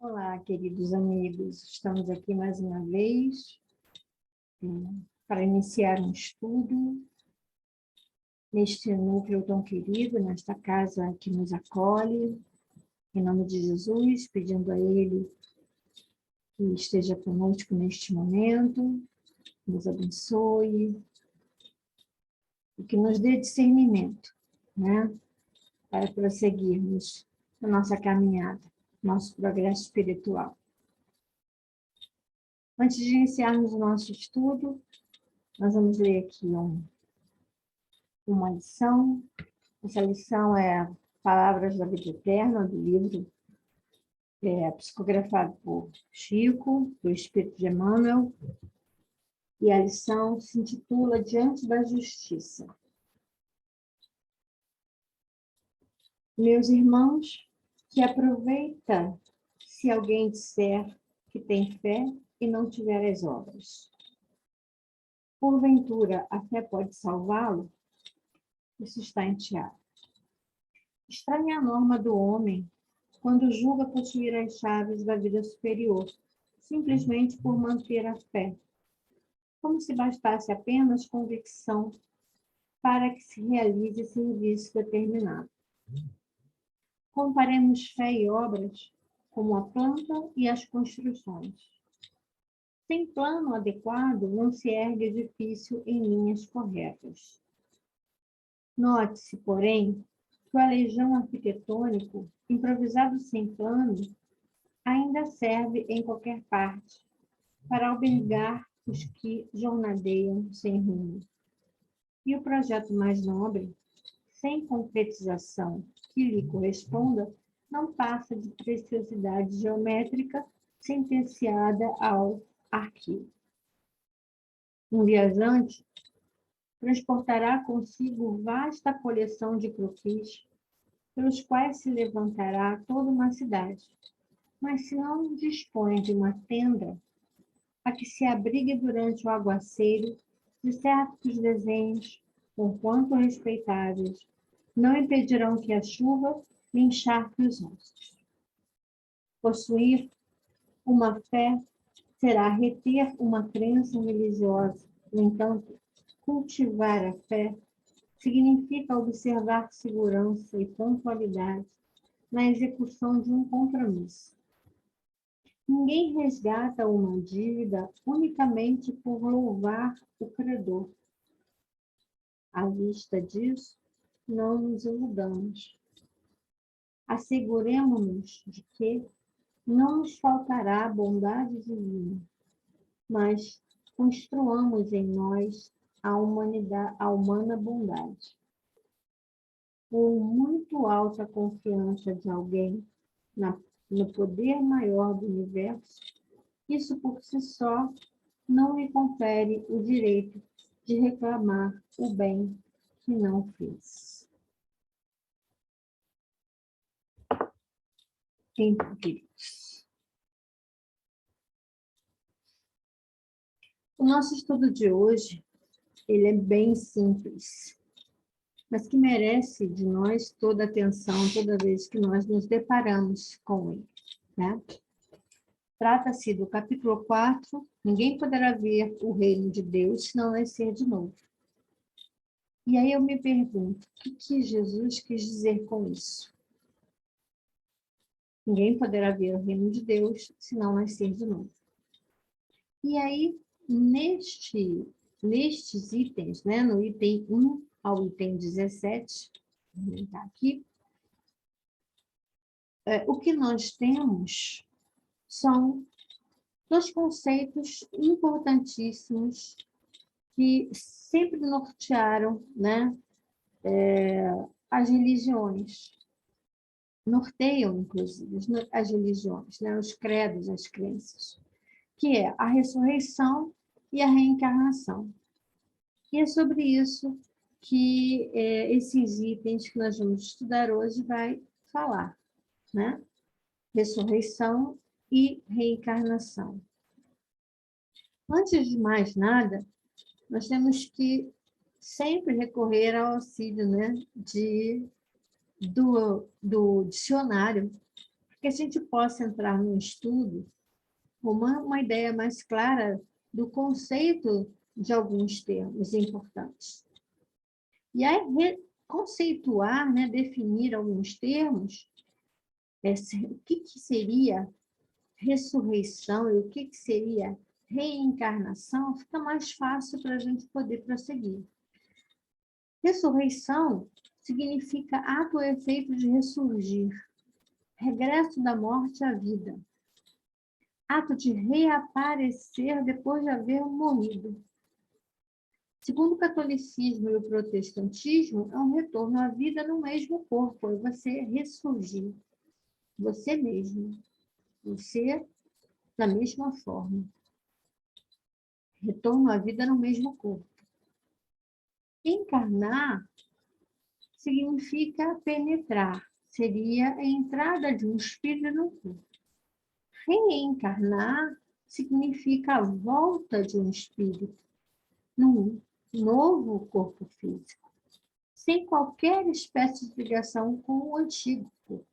Olá, queridos amigos. Estamos aqui mais uma vez para iniciar um estudo neste núcleo tão querido, nesta casa que nos acolhe, em nome de Jesus, pedindo a Ele que esteja conosco neste momento, nos abençoe e que nos dê discernimento, né, para prosseguirmos a nossa caminhada, nosso progresso espiritual. Antes de iniciarmos o nosso estudo, nós vamos ler aqui uma lição. Essa lição é Palavras da Vida Eterna, do livro psicografado por Chico, do Espírito de Emmanuel, e a lição se intitula Diante da Justiça. Meus irmãos, que aproveita se alguém disser que tem fé e não tiver as obras. Porventura, a fé pode salvá-lo? Isso está em Tiago. Estranha a norma do homem quando julga possuir as chaves da vida superior, simplesmente por manter a fé, como se bastasse apenas convicção para que se realize serviço determinado. Comparemos fé e obras como a planta e as construções. Sem plano adequado, não se ergue edifício em linhas corretas. Note-se, porém, que o alejão arquitetônico, improvisado sem plano, ainda serve em qualquer parte para albergar os que jornadeiam sem rumo. E o projeto mais nobre, sem concretização que lhe corresponda, não passa de preciosidade geométrica sentenciada ao arquivo. Um viajante transportará consigo vasta coleção de croquis, pelos quais se levantará toda uma cidade. Mas se não dispõe de uma tenda a que se abrigue durante o aguaceiro, de certos desenhos, conquanto respeitáveis, não impedirão que a chuva lhe encharque os ossos. Possuir uma fé será reter uma crença religiosa. No entanto, cultivar a fé significa observar segurança e pontualidade na execução de um compromisso. Ninguém resgata uma dívida unicamente por louvar o credor. À vista disso, não nos iludamos. Asseguremo-nos de que não nos faltará a bondade divina, mas construamos em nós a humana bondade. Por muito alta confiança de alguém no poder maior do universo, isso por si só não lhe confere o direito de reclamar o bem que não fez. Em português. O nosso estudo de hoje, ele é bem simples, mas que merece de nós toda a atenção toda vez que nós nos deparamos com ele, né? Trata-se do capítulo 4, ninguém poderá ver o reino de Deus se não nascer de novo. E aí eu me pergunto, o que Jesus quis dizer com isso? Ninguém poderá ver o reino de Deus se não nascer de novo. E aí, nestes itens, né, no item 1 ao item 17, vou aumentar aqui, o que nós temos são dois conceitos importantíssimos que sempre nortearam, né, as religiões. Norteiam, inclusive, as religiões, né, os credos, as crenças, que é a ressurreição e a reencarnação. E é sobre isso que esses itens que nós vamos estudar hoje vai falar, né? Ressurreição e reencarnação. Antes de mais nada, nós temos que sempre recorrer ao auxílio, né, do dicionário, que a gente possa entrar num estudo com uma ideia mais clara do conceito de alguns termos importantes. E aí, conceituar, né, definir alguns termos, o que seria ressurreição e o que seria reencarnação, fica mais fácil para a gente poder prosseguir. Ressurreição significa ato ou efeito de ressurgir, regresso da morte à vida, ato de reaparecer depois de haver morrido. Segundo o catolicismo e o protestantismo, é um retorno à vida no mesmo corpo, é você ressurgir, você mesmo, você da mesma forma. Retorno à vida no mesmo corpo. Encarnar significa penetrar, seria a entrada de um espírito no corpo. Reencarnar significa a volta de um espírito num novo corpo físico, sem qualquer espécie de ligação com o antigo corpo.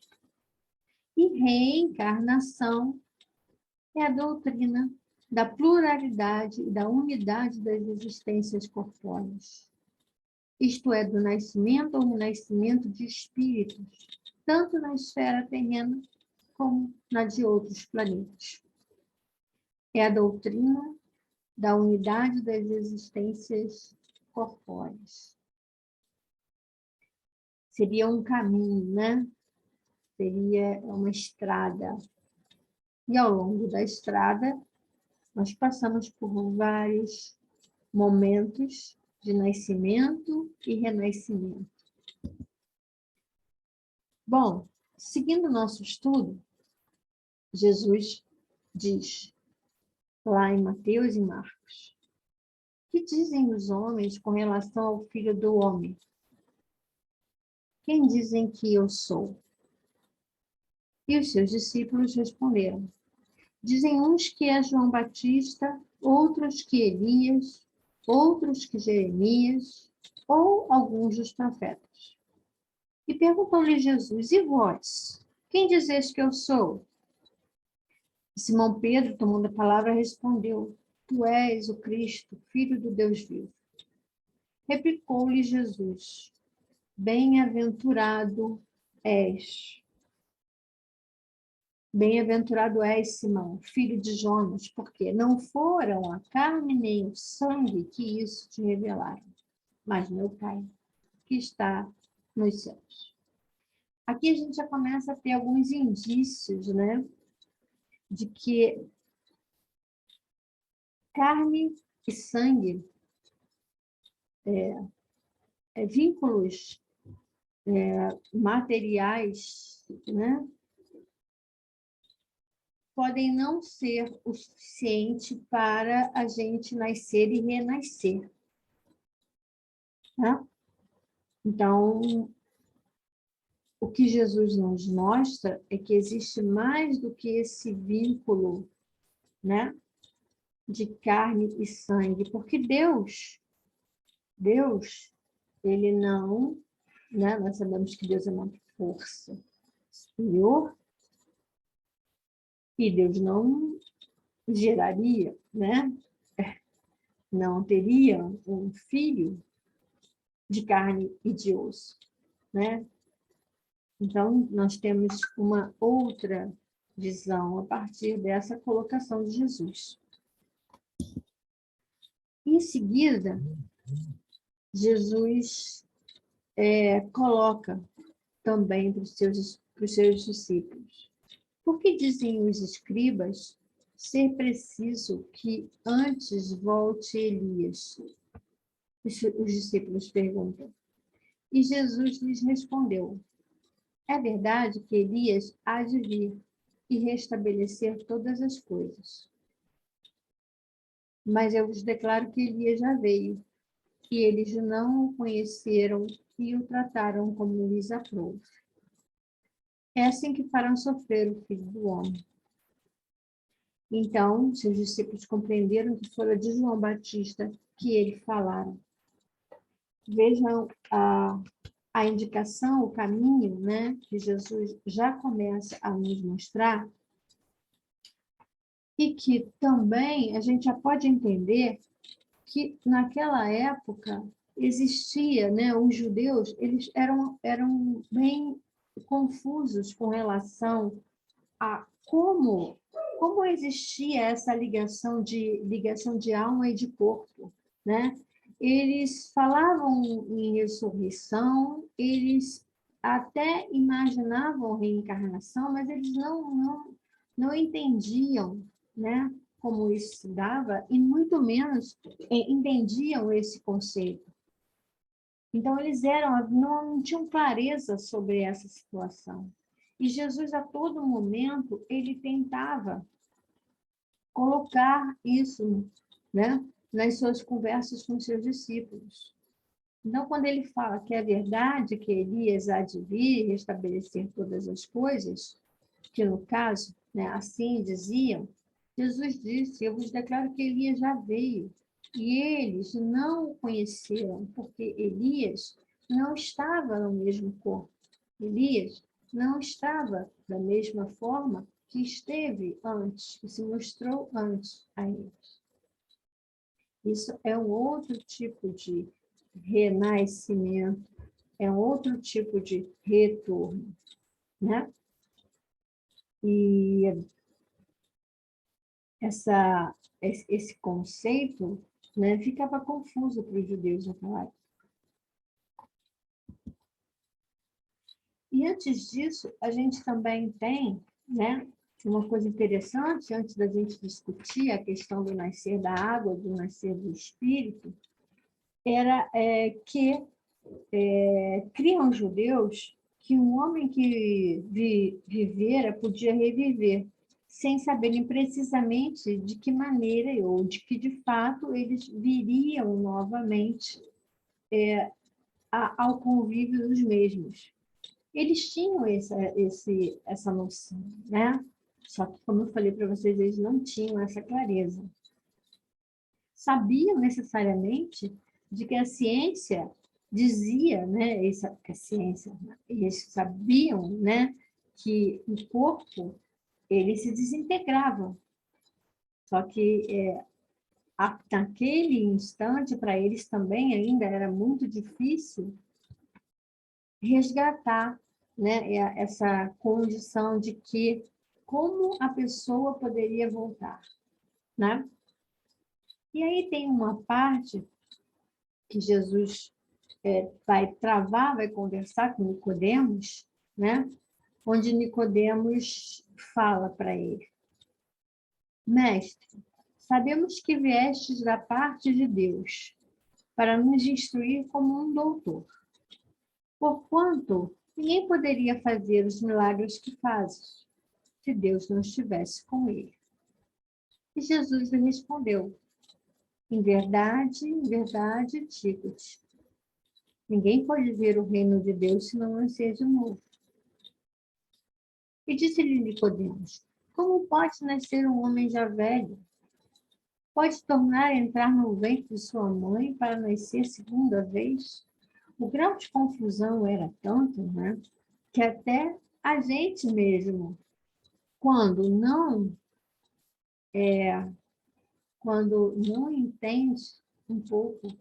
E reencarnação é a doutrina da pluralidade e da unidade das existências corpóreas. Isto é, do nascimento ou renascimento de espíritos, tanto na esfera terrena como na de outros planetas. É a doutrina da unidade das existências corpóreas. Seria um caminho, né? Seria uma estrada. E ao longo da estrada, nós passamos por vários momentos de nascimento e renascimento. Bom, seguindo o nosso estudo, Jesus diz, lá em Mateus e Marcos, o que dizem os homens com relação ao Filho do Homem? Quem dizem que eu sou? E os seus discípulos responderam, dizem uns que é João Batista, outros que Elias, outros que Jeremias, ou alguns dos profetas. E perguntou-lhe Jesus, e vós? Quem dizeis que eu sou? Simão Pedro, tomando a palavra, respondeu, tu és o Cristo, Filho do Deus vivo. Replicou-lhe Jesus, bem-aventurado és. Bem-aventurado és, Simão, filho de Jonas, porque não foram a carne nem o sangue que isso te revelaram, mas meu Pai, que está nos céus. Aqui a gente já começa a ter alguns indícios, né, de que carne e sangue, vínculos materiais, né, podem não ser o suficiente para a gente nascer e renascer. Né? Então, o que Jesus nos mostra é que existe mais do que esse vínculo, né, de carne e sangue, porque Deus, ele não, né, nós sabemos que Deus é uma força superior, e Deus não geraria, né, não teria um filho de carne e de osso, né? Então, nós temos uma outra visão a partir dessa colocação de Jesus. Em seguida, Jesus coloca também para os seus discípulos. Por que dizem os escribas ser preciso que antes volte Elias? Os discípulos perguntam. E Jesus lhes respondeu, é verdade que Elias há de vir e restabelecer todas as coisas. Mas eu vos declaro que Elias já veio, e eles não o conheceram e o trataram como lhes aprouve. É assim que farão sofrer o Filho do Homem. Então, seus discípulos compreenderam que fora de João Batista que ele falara. Vejam a a indicação, o caminho, né, que Jesus já começa a nos mostrar, e que também a gente já pode entender que naquela época existia, né, os judeus, eles eram bem confusos com relação a como existia essa ligação de alma e de corpo, né? Eles falavam em ressurreição, eles até imaginavam reencarnação, mas eles não entendiam, né, como isso se dava, e muito menos entendiam esse conceito. Então, eles não tinham clareza sobre essa situação. E Jesus, a todo momento, ele tentava colocar isso, né, nas suas conversas com seus discípulos. Então, quando ele fala que é verdade que Elias há de vir e restabelecer todas as coisas, que no caso, né, assim diziam, Jesus disse: eu vos declaro que Elias já veio. E eles não o conheceram, porque Elias não estava no mesmo corpo. Elias não estava da mesma forma que esteve antes, que se mostrou antes a eles. Isso é um outro tipo de renascimento, é um outro tipo de retorno, né? E esse conceito, né, ficava confuso para os judeus naquela época. E antes disso, a gente também tem, né, uma coisa interessante, antes da gente discutir a questão do nascer da água, do nascer do espírito, era que criam os judeus que um homem que vivera podia reviver, sem saberem precisamente de que maneira ou de que, de fato, eles viriam novamente ao convívio dos mesmos. Eles tinham essa noção, né? Só que, como eu falei para vocês, eles não tinham essa clareza. Sabiam necessariamente de que a ciência dizia, né? A ciência, eles sabiam, né? Que o corpo ele se desintegrava. Só que naquele instante, para eles também ainda era muito difícil resgatar, né, essa condição de que como a pessoa poderia voltar, né? E aí tem uma parte que Jesus vai travar, vai conversar com Nicodemos, né? Onde Nicodemos fala para ele: Mestre, sabemos que viestes da parte de Deus para nos instruir como um doutor. Porquanto ninguém poderia fazer os milagres que fazes, se Deus não estivesse com ele. E Jesus lhe respondeu: em verdade, digo-te, ninguém pode ver o reino de Deus se não nascer de novo. E disse-lhe Nicodemos: como pode nascer um homem já velho? Pode tornar a entrar no ventre de sua mãe para nascer segunda vez? O grau de confusão era tanto, né, que até a gente mesmo, quando não entende um pouco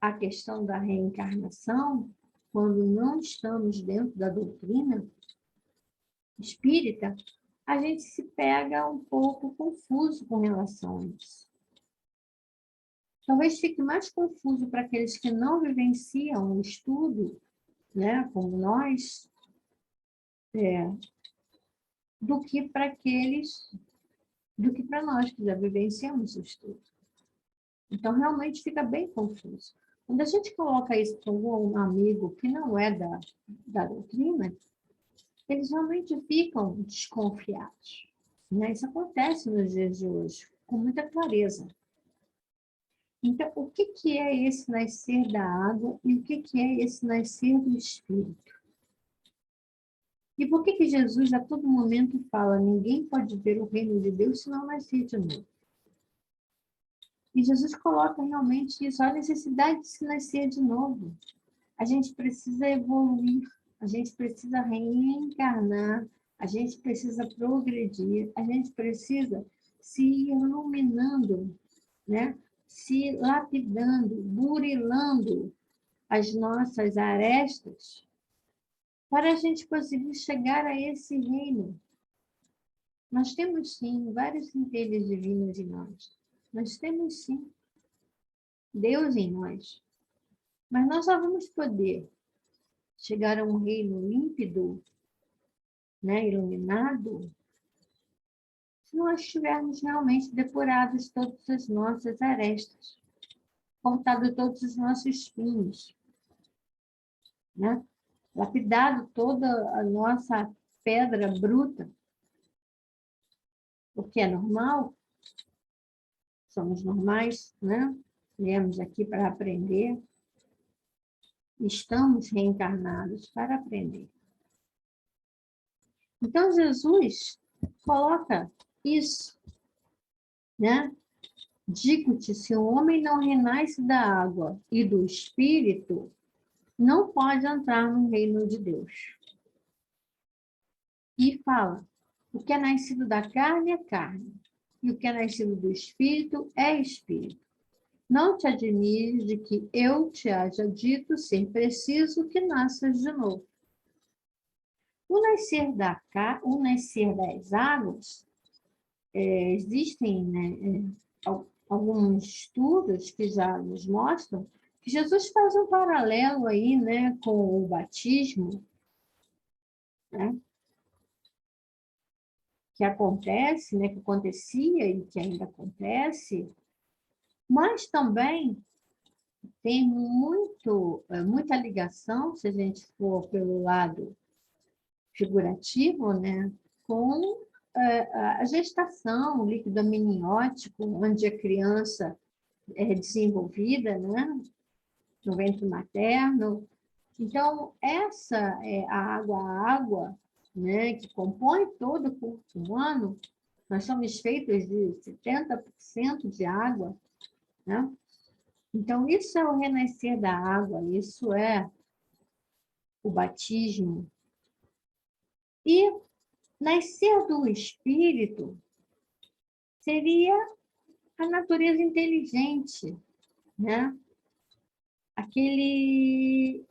a questão da reencarnação, quando não estamos dentro da doutrina espírita, a gente se pega um pouco confuso com relação a isso. Talvez fique mais confuso para aqueles que não vivenciam o estudo, né, como nós, do que para nós que já vivenciamos o estudo. Então, realmente fica bem confuso. Quando a gente coloca isso para um amigo que não é da doutrina, eles realmente ficam desconfiados, né? Isso acontece nos dias de hoje, com muita clareza. Então, o que é esse nascer da água e o que é esse nascer do Espírito? E por que Jesus a todo momento fala: ninguém pode ver o reino de Deus se não nascer de novo? E Jesus coloca realmente isso, a necessidade de se nascer de novo. A gente precisa evoluir, a gente precisa reencarnar, a gente precisa progredir, a gente precisa se iluminando, né? Se lapidando, burilando as nossas arestas, para a gente conseguir chegar a esse reino. Nós temos, sim, vários centelhos divinos em nós. Nós temos, sim, Deus em nós. Mas nós só vamos poder chegar a um reino límpido, né, iluminado, se nós tivermos realmente depurados todas as nossas arestas, cortado todos os nossos espinhos, né? Lapidado toda a nossa pedra bruta, porque é normal, somos normais, né? Viemos aqui para aprender, estamos reencarnados para aprender. Então, Jesus coloca isso, né? Digo-te, se o homem não renasce da água e do Espírito, não pode entrar no reino de Deus. E fala, o que é nascido da carne é carne, e o que é nascido do Espírito é Espírito. Não te admires de que eu te haja dito ser preciso que nasças de novo. O nascer das águas, existem, né, alguns estudos que já nos mostram que Jesus faz um paralelo aí, né, com o batismo, né, que acontece, né, que acontecia e que ainda acontece, mas também tem muita ligação, se a gente for pelo lado figurativo, né, com a gestação, o líquido amniótico, onde a criança é desenvolvida, né, no ventre materno. Então, essa é a água, né, que compõe todo o corpo humano. Nós somos feitos de 70% de água, né? Então, isso é o renascer da água, isso é o batismo. E nascer do espírito seria a natureza inteligente, né? Aquele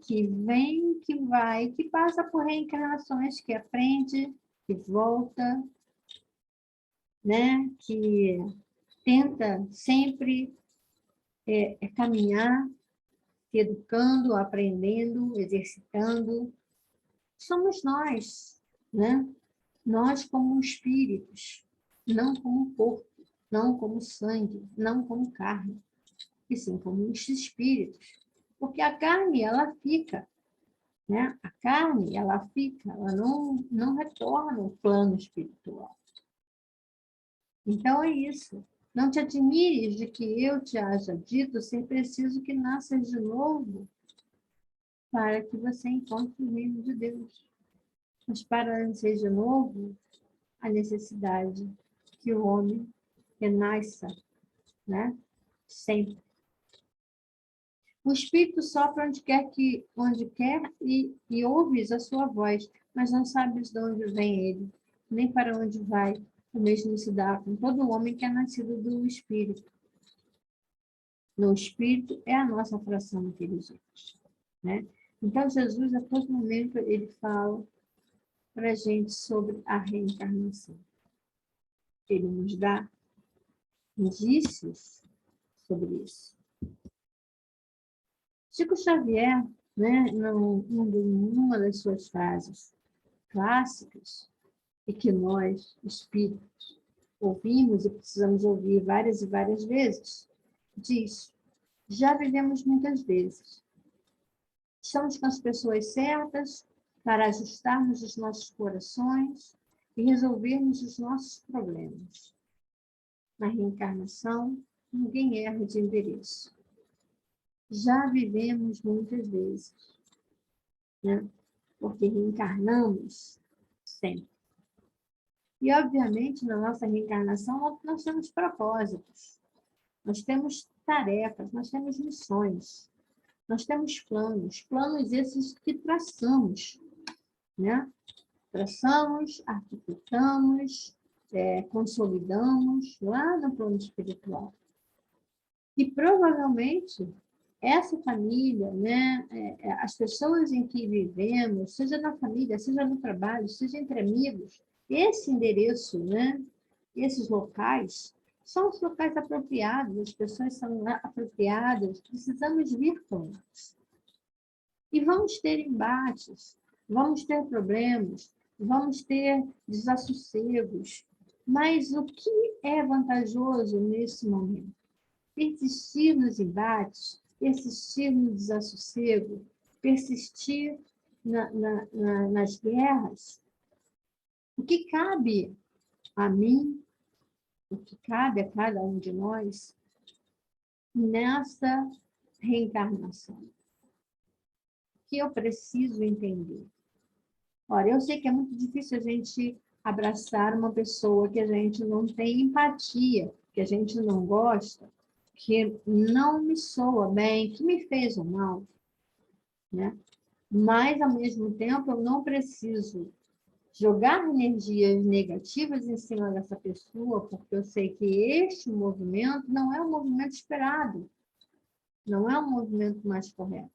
que vem, que vai, que passa por reencarnações, que aprende, que volta, né? Que tenta sempre caminhar, se educando, aprendendo, exercitando. Somos nós, né? Nós como espíritos, não como corpo, não como sangue, não como carne, e sim como os espíritos. Porque a carne, ela fica, né? A carne, ela fica, ela não retorna ao plano espiritual. Então é isso. Não te admires de que eu te haja dito ser preciso que nasças de novo para que você encontre o reino de Deus. Mas para nascer de novo, a necessidade que o homem renasça, né? Sempre. O Espírito sopra onde quer e ouves a sua voz, mas não sabes de onde vem ele, nem para onde vai. O mesmo se dá com todo homem que é nascido do Espírito. No Espírito é a nossa fração inteligente, né? Então, Jesus, a todo momento, ele fala para a gente sobre a reencarnação. Ele nos dá indícios sobre isso. Chico Xavier, né, numa das suas frases clássicas, e que nós, espíritos, ouvimos e precisamos ouvir várias e várias vezes, diz: já vivemos muitas vezes. Estamos com as pessoas certas para ajustarmos os nossos corações e resolvermos os nossos problemas. Na reencarnação, ninguém erra de endereço. Já vivemos muitas vezes, né? Porque reencarnamos sempre. E, obviamente, na nossa reencarnação, nós temos propósitos. Nós temos tarefas, nós temos missões, nós temos planos esses que traçamos, né? Traçamos, arquitetamos, consolidamos lá no plano espiritual. E provavelmente essa família, né, as pessoas em que vivemos, seja na família, seja no trabalho, seja entre amigos, esse endereço, né, esses locais, são os locais apropriados, as pessoas são apropriadas, precisamos vir com eles. E vamos ter embates, vamos ter problemas, vamos ter desassossegos, mas o que é vantajoso nesse momento? Persistir nos embates, persistir no desassossego, persistir nas guerras. O que cabe a mim, o que cabe a cada um de nós nessa reencarnação? O que eu preciso entender? Olha, eu sei que é muito difícil a gente abraçar uma pessoa que a gente não tem empatia, que a gente não gosta, que não me soa bem, que me fez o mal, né? Mas, ao mesmo tempo, eu não preciso jogar energias negativas em cima dessa pessoa, porque eu sei que este movimento não é o movimento esperado, não é o movimento mais correto,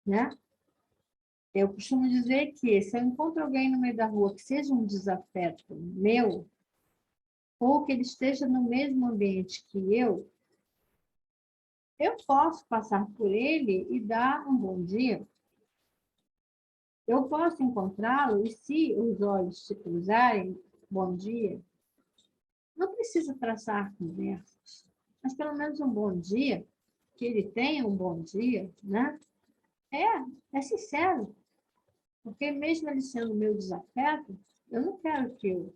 né? Eu costumo dizer que se eu encontro alguém no meio da rua que seja um desafeto meu, ou que ele esteja no mesmo ambiente que eu posso passar por ele e dar um bom dia. Eu posso encontrá-lo e se os olhos se cruzarem, bom dia. Não precisa traçar conversas, mas pelo menos um bom dia, que ele tenha um bom dia, né? É sincero, porque mesmo ele sendo meu desafeto, eu não quero que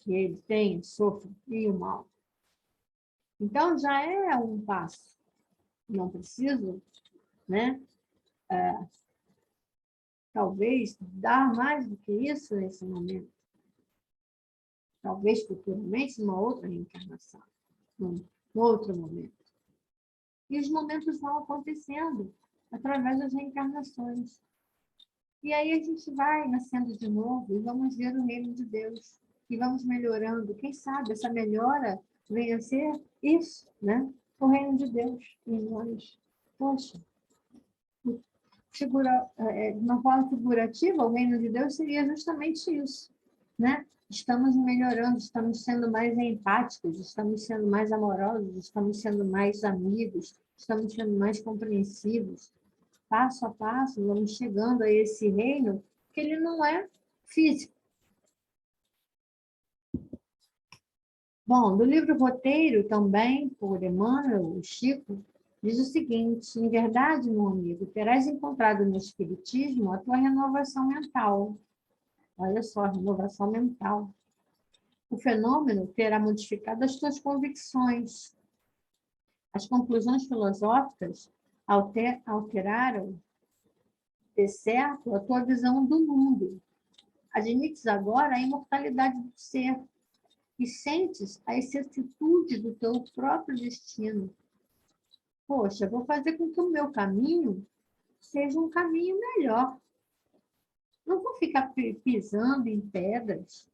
ele tenha, sofra e o mal. Então, já é um passo. Não preciso, né? Talvez dar mais do que isso nesse momento. Talvez futuramente, numa outra reencarnação, num outro momento. E os momentos vão acontecendo através das reencarnações. E aí a gente vai nascendo de novo e vamos ver o reino de Deus. E vamos melhorando. Quem sabe essa melhora venha a ser isso, né? O reino de Deus em nós. Poxa, de uma forma figurativa, o reino de Deus seria justamente isso, né? Estamos melhorando, estamos sendo mais empáticos, estamos sendo mais amorosos, estamos sendo mais amigos, estamos sendo mais compreensivos. Passo a passo, vamos chegando a esse reino que ele não é físico. Bom, do livro Roteiro, também, por Emmanuel, o Chico, diz o seguinte: em verdade, meu amigo, terás encontrado no Espiritismo a tua renovação mental. Olha só, renovação mental. O fenômeno terá modificado as tuas convicções. As conclusões filosóficas alteraram, de certo, a tua visão do mundo. Admites agora a imortalidade do ser e sentes a excessitude do teu próprio destino. Poxa, vou fazer com que o meu caminho seja um caminho melhor. Não vou ficar pisando em pedras,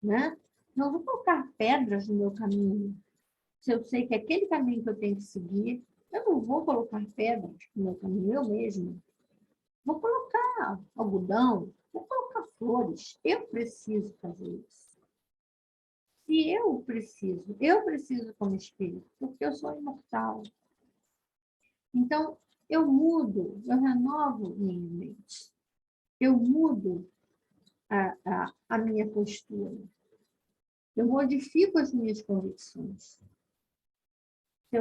né? Não vou colocar pedras no meu caminho. Se eu sei que aquele caminho que eu tenho que seguir, eu não vou colocar pedras no meu caminho, eu mesmo. Vou colocar algodão, vou colocar flores. Eu preciso fazer isso. Se eu preciso como espírito, porque eu sou imortal. Então, eu mudo, eu renovo minha mente. Eu mudo a minha postura. Eu modifico as minhas convicções. Se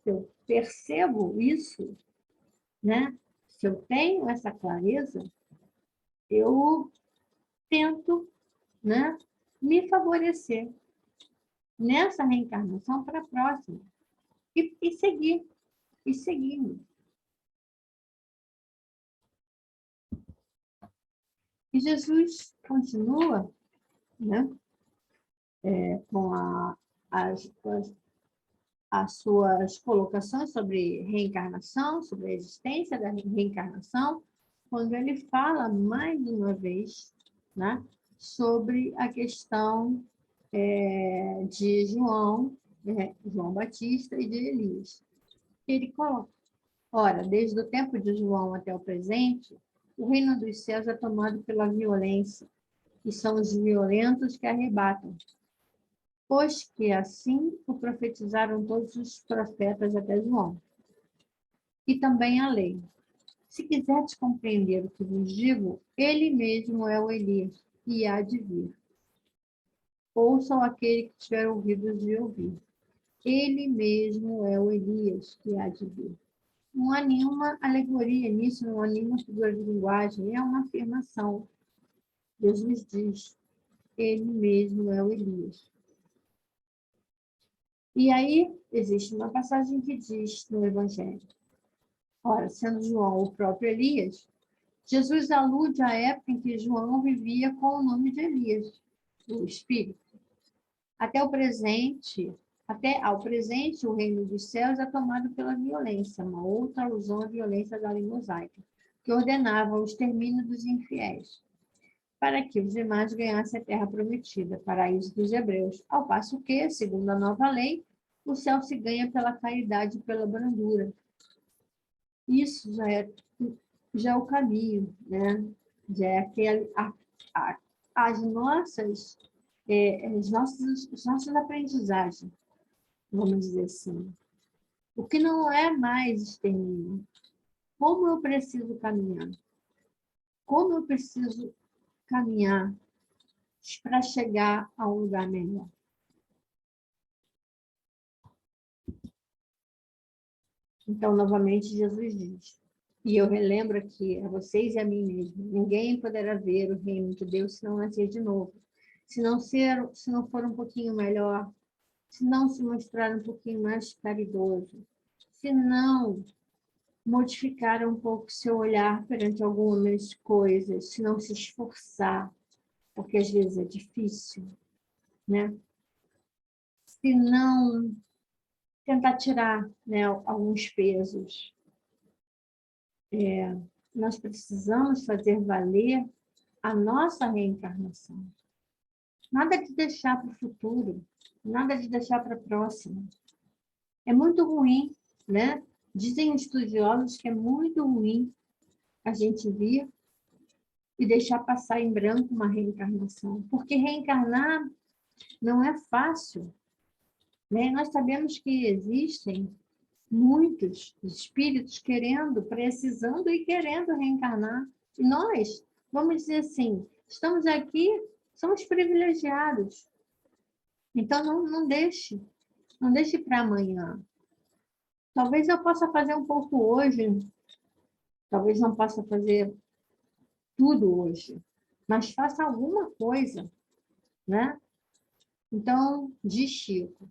eu percebo isso, né? Se eu tenho essa clareza, eu tento, né, me favorecer nessa reencarnação para a próxima e seguir, e seguindo. E Jesus continua, né, com as suas colocações sobre reencarnação, sobre a existência da reencarnação, quando ele fala mais uma vez, né, sobre a questão de João Batista e de Elias. Ele coloca: ora, desde o tempo de João até o presente, o reino dos céus é tomado pela violência, e são os violentos que arrebatam. Pois que assim o profetizaram todos os profetas até João. E também a lei. Se quiseres compreender o que vos digo, ele mesmo é o Elias, e há de vir. Ouçam aquele que tiver ouvidos de ouvir. Ele mesmo é o Elias, que há de vir. Não há nenhuma alegoria nisso, não há nenhuma figura de linguagem, é uma afirmação. Jesus diz, ele mesmo é o Elias. E aí, existe uma passagem que diz no Evangelho: ora, sendo João o próprio Elias, Jesus alude à época em que João vivia com o nome de Elias, o Espírito. Até ao presente, o reino dos céus é tomado pela violência, uma outra alusão à violência da lei mosaica, que ordenava o extermínio dos infiéis, para que os demais ganhassem a terra prometida, paraíso dos hebreus, ao passo que, segundo a nova lei, o céu se ganha pela caridade e pela brandura. Isso já é o caminho, né? Já é aquele, as nossas, as nossas aprendizagens, vamos dizer assim. O que não é mais extermínio. Como eu preciso caminhar? Como eu preciso caminhar para chegar a um lugar melhor? Então, novamente, Jesus diz, e eu relembro aqui a vocês e a mim mesmo: ninguém poderá ver o reino de Deus se não nascer de novo, se não for um pouquinho melhor, se não se mostrar um pouquinho mais caridoso, se não modificar um pouco seu olhar perante algumas coisas, se não se esforçar, porque às vezes é difícil, né? Se não tentar tirar, né, alguns pesos. Nós precisamos fazer valer a nossa reencarnação. Nada de deixar para o futuro, nada de deixar para a próxima. É muito ruim, né? Dizem os estudiosos que é muito ruim a gente vir e deixar passar em branco uma reencarnação, porque reencarnar não é fácil, né? Nós sabemos que existem muitos espíritos precisando e querendo reencarnar. E nós, vamos dizer assim, estamos aqui, somos privilegiados. Então, não deixe para amanhã. Talvez eu possa fazer um pouco hoje, talvez não possa fazer tudo hoje, mas faça alguma coisa, né? Então, diz Chico,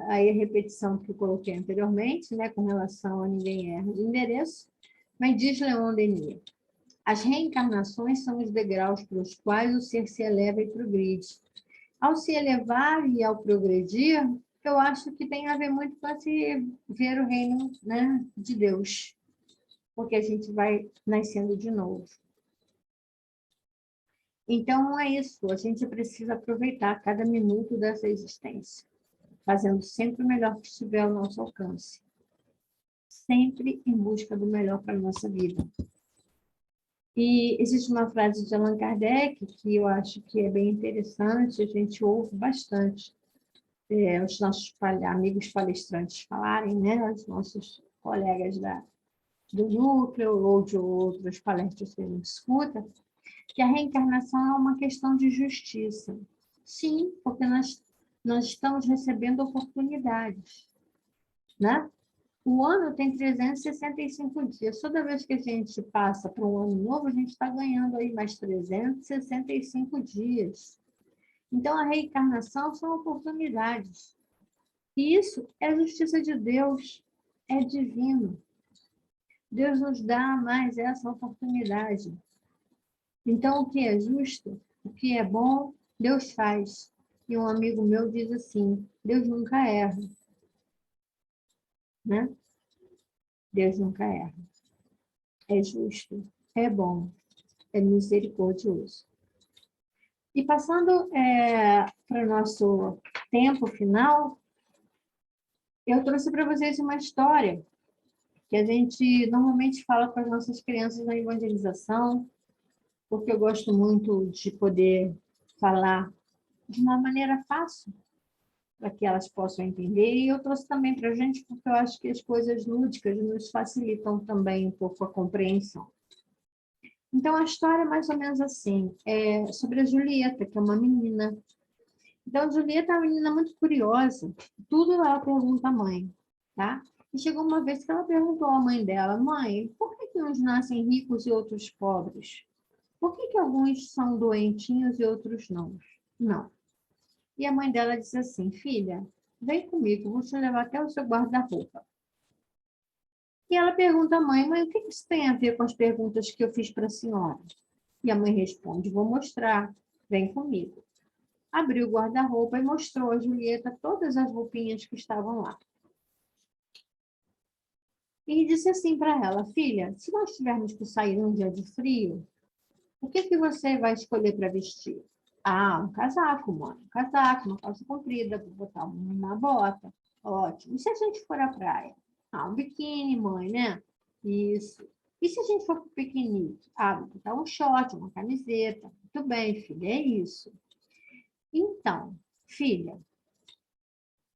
aí a repetição que eu coloquei anteriormente, né, com relação a ninguém erra de endereço, mas diz Leon Denis: as reencarnações são os degraus pelos quais o ser se eleva e progride. Ao se elevar e ao progredir, eu acho que tem a ver muito com se ver o reino, né, de Deus, porque a gente vai nascendo de novo. Então, é isso, a gente precisa aproveitar cada minuto dessa existência, fazendo sempre o melhor que estiver ao nosso alcance, sempre em busca do melhor para a nossa vida. E existe uma frase de Allan Kardec que eu acho que é bem interessante, a gente ouve bastante os nossos amigos palestrantes falarem, né, os nossos colegas do núcleo ou de outras palestras que a gente escuta, que a reencarnação é uma questão de justiça. Sim, porque nós estamos recebendo oportunidades, né? O ano tem 365 dias. Toda vez que a gente passa para um ano novo, a gente está ganhando aí mais 365 dias. Então, a reencarnação são oportunidades. E isso é justiça de Deus, é divino. Deus nos dá mais essa oportunidade. Então, o que é justo, o que é bom, Deus faz. E um amigo meu diz assim: Deus nunca erra. né? Deus nunca erra. É justo, é bom, é misericordioso. E passando para o nosso tempo final, eu trouxe para vocês uma história que a gente normalmente fala com as nossas crianças na evangelização, porque eu gosto muito de poder falar de uma maneira fácil, para que elas possam entender. E eu trouxe também para a gente, porque eu acho que as coisas lúdicas nos facilitam também um pouco a compreensão. Então, a história é mais ou menos assim, é sobre a Julieta, que é uma menina. Então, a Julieta é uma menina muito curiosa, tudo ela pergunta à mãe, tá? E chegou uma vez que ela perguntou à mãe dela: mãe, por que uns nascem ricos e outros pobres? Por que alguns são doentinhos e outros não? Não. E a mãe dela disse assim: filha, vem comigo, vou te levar até o seu guarda-roupa. E ela pergunta à mãe: mãe, o que isso tem a ver com as perguntas que eu fiz para a senhora? E a mãe responde: vou mostrar, vem comigo. Abriu o guarda-roupa e mostrou a Julieta todas as roupinhas que estavam lá. E disse assim para ela: filha, se nós tivermos que sair um dia de frio, o que você vai escolher para vestir? Ah, um casaco, mãe. Um casaco, uma calça comprida, vou botar uma bota. Ótimo. E se a gente for à praia? Ah, um biquíni, mãe, né? Isso. E se a gente for para o piquenique? Ah, vou botar um short, uma camiseta. Muito bem, filha, é isso. Então, filha,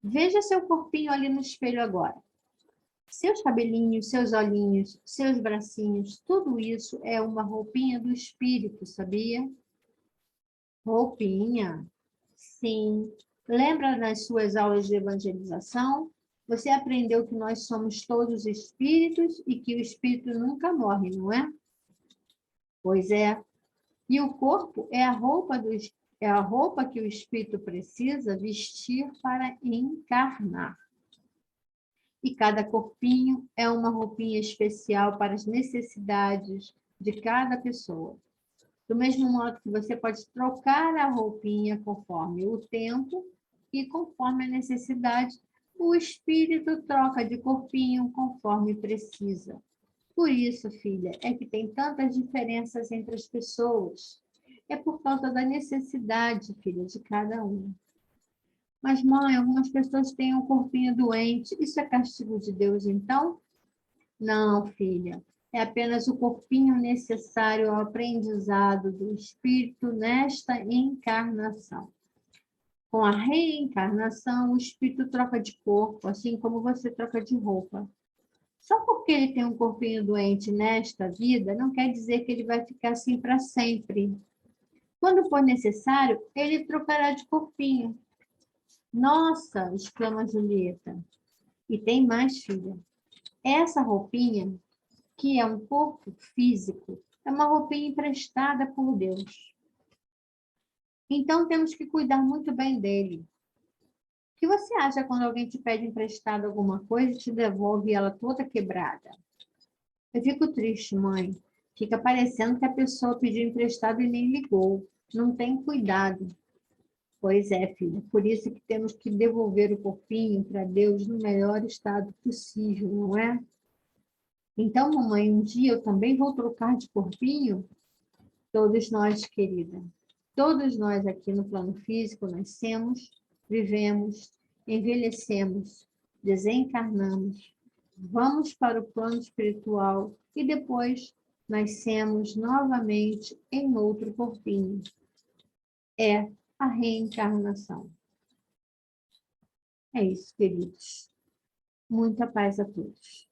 veja seu corpinho ali no espelho agora. Seus cabelinhos, seus olhinhos, seus bracinhos, tudo isso é uma roupinha do espírito, sabia? Roupinha. Sim. Lembra nas suas aulas de evangelização? Você aprendeu que nós somos todos espíritos e que o espírito nunca morre, não é? Pois é. E o corpo é a roupa que o espírito precisa vestir para encarnar. E cada corpinho é uma roupinha especial para as necessidades de cada pessoa. Do mesmo modo que você pode trocar a roupinha conforme o tempo e conforme a necessidade, o espírito troca de corpinho conforme precisa. Por isso, filha, é que tem tantas diferenças entre as pessoas. É por causa da necessidade, filha, de cada um. Mas, mãe, algumas pessoas têm um corpinho doente. Isso é castigo de Deus, então? Não, filha. É apenas o corpinho necessário ao aprendizado do espírito nesta encarnação. Com a reencarnação, o espírito troca de corpo, assim como você troca de roupa. Só porque ele tem um corpinho doente nesta vida, não quer dizer que ele vai ficar assim para sempre. Quando for necessário, ele trocará de corpinho. Nossa, exclama Julieta. E tem mais, filha. Essa roupinha, que é um corpo físico, é uma roupinha emprestada por Deus. Então, temos que cuidar muito bem dele. O que você acha quando alguém te pede emprestado alguma coisa e te devolve ela toda quebrada? Eu fico triste, mãe. Fica parecendo que a pessoa pediu emprestado e nem ligou. Não tem cuidado. Pois é, filha. Por isso que temos que devolver o corpinho para Deus no melhor estado possível, não é? Então, mamãe, um dia eu também vou trocar de corpinho? Todos nós, querida. Todos nós aqui no plano físico nascemos, vivemos, envelhecemos, desencarnamos, vamos para o plano espiritual e depois nascemos novamente em outro corpinho. É a reencarnação. É isso, queridos. Muita paz a todos.